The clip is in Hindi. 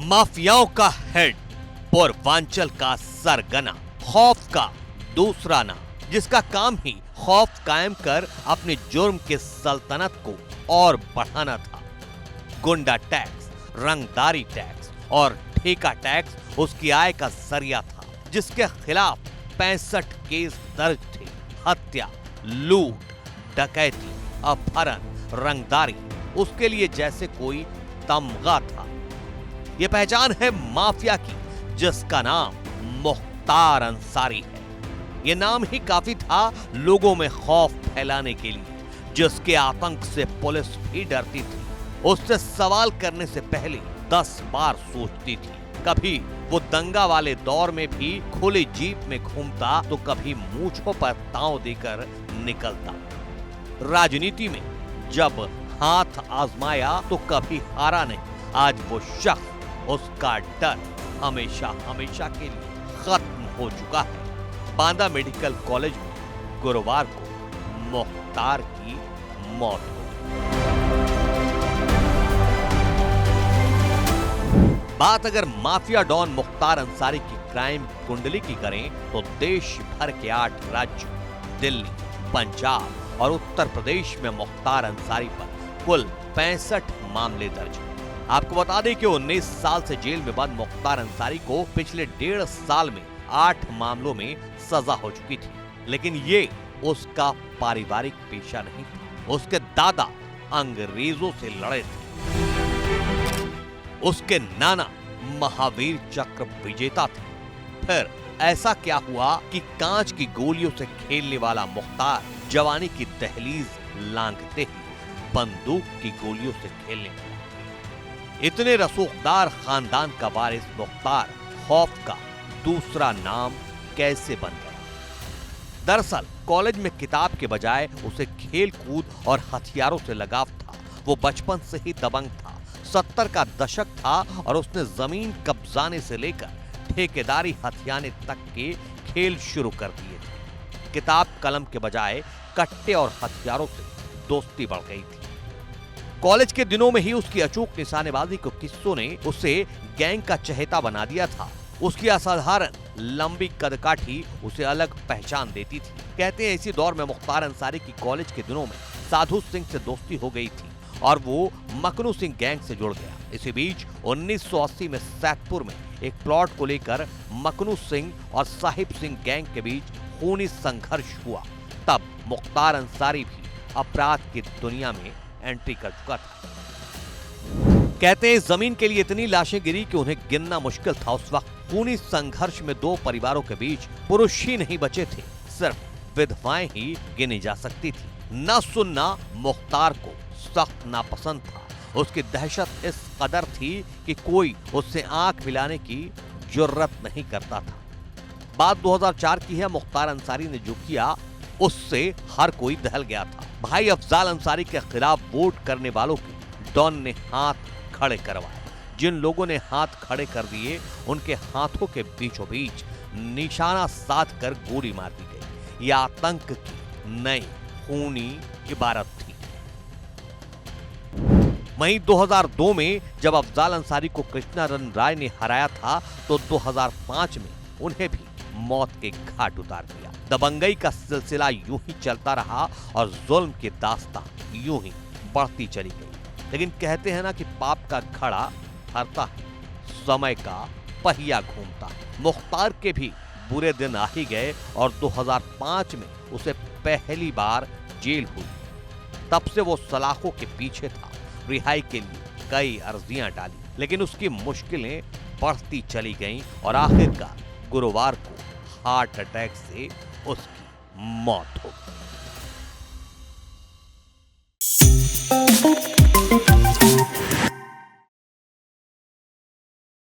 माफियाओं का हेड, पूर्वांचल का सरगना, खौफ का दूसरा नाम, जिसका काम ही खौफ कायम कर अपने जुर्म के सल्तनत को और बढ़ाना था। गुंडा टैक्स, रंगदारी टैक्स और ठेका टैक्स उसकी आय का जरिया था, जिसके खिलाफ 65 केस दर्ज थे। हत्या, लूट, डकैती, अपहरण, रंगदारी उसके लिए जैसे कोई तमगा था। ये पहचान है माफिया की, जिसका नाम मुख्तार अंसारी है। ये नाम ही काफी था लोगों में खौफ फैलाने के लिए, जिसके आतंक से पुलिस भी डरती थी। उससे सवाल करने से पहले 10 बार सोचती थी। कभी वो दंगा वाले दौर में भी खुली जीप में घूमता तो कभी मूंछों पर ताव देकर निकलता। राजनीति में जब हाथ आजमाया तो कभी हारा नहीं। आज वो शख्स, उसका डर हमेशा हमेशा के लिए खत्म हो चुका है। बांदा मेडिकल कॉलेज में गुरुवार को मुख्तार की मौत हो गई। बात अगर माफिया डॉन मुख्तार अंसारी की क्राइम कुंडली की करें तो देश भर के 8 राज्यों, दिल्ली, पंजाब और उत्तर प्रदेश में मुख्तार अंसारी पर कुल 65 मामले दर्ज हैं। आपको बता दें कि 19 साल से जेल में बंद मुख्तार अंसारी को पिछले 1.5 साल में 8 मामलों में सजा हो चुकी थी। लेकिन ये उसका पारिवारिक पेशा नहीं था। उसके दादा अंग्रेजों से लड़े थे। उसके नाना महावीर चक्र विजेता थे। फिर ऐसा क्या हुआ कि कांच की गोलियों से खेलने वाला मुख्तार जवानी की दहलीज लांघते ही बंदूक की गोलियों से खेलने लगा। इतने रसूखदार खानदान का वारिस मुख्तार खौफ का दूसरा नाम कैसे बन गया? दरअसल कॉलेज में किताब के बजाय उसे खेल कूद और हथियारों से लगाव था। वो बचपन से ही दबंग था। 70 का दशक था और उसने जमीन कब्जाने से लेकर ठेकेदारी हथियाने तक के खेल शुरू कर दिए थे। किताब कलम के बजाय कट्टे और हथियारों से दोस्ती बढ़ गई थी। कॉलेज के दिनों में ही उसकी अचूक निशानेबाजी के किस्सों ने उसे गैंग का चहेता बना दिया था। उसकी असाधारण लंबी कदकाठी उसे अलग पहचान देती थी। कहते हैं इसी दौर में मुख्तार अंसारी की कॉलेज के दिनों में साधु सिंह से दोस्ती हो गई थी और वो मकनू सिंह गैंग से जुड़ गया। इसी बीच 1980 में सैदपुर में एक प्लॉट को लेकर मकनू सिंह और साहिब सिंह गैंग के बीच खूनी संघर्ष हुआ। तब मुख्तार अंसारी भी अपराध की दुनिया में एंट्री कर चुका था। कहते हैं जमीन के लिए इतनी लाशें गिरी कि उन्हें गिनना मुश्किल था। उस वक्त खूनी संघर्ष में 2 परिवारों के बीच पुरुष ही नहीं बचे थे, सिर्फ विधवाएं ही गिनी जा सकती थी। न सुनना मुख्तार को सख्त नापसंद था। उसकी दहशत इस कदर थी कि कोई उससे आंख मिलाने की जुर्रत नहीं करता था। बात 2004 की है। मुख्तार अंसारी ने जो किया उससे हर कोई दहल गया था। भाई अफजाल अंसारी के खिलाफ वोट करने वालों के डॉन ने हाथ खड़े करवाए। जिन लोगों ने हाथ खड़े कर दिए उनके हाथों के बीचों बीच निशाना साध कर गोली मार दी गई। यह आतंक की नई खूनी इबारत थी। वहीं 2002 में जब अफजाल अंसारी को कृष्णारन राय ने हराया था तो 2005 में उन्हें भी मौत के घाट उतार दिया। दबंगई का सिलसिला यूं ही चलता रहा और जुल्म की दास्तां यूं ही बढ़ती चली गई। लेकिन कहते हैं ना कि पाप का घड़ा हरता है, समय का पहिया घूमता है। मुख्तार के भी बुरे दिन आ ही गए और 2005 में उसे पहली बार जेल हुई। तब से वो सलाखों के पीछे था। रिहाई के लिए कई अर्जियां डाली, लेकिन उसकी मुश्किलें बढ़ती चली गईं और आखिरकार गुरुवार को हार्ट अटैक से उसकी मौत हो गई।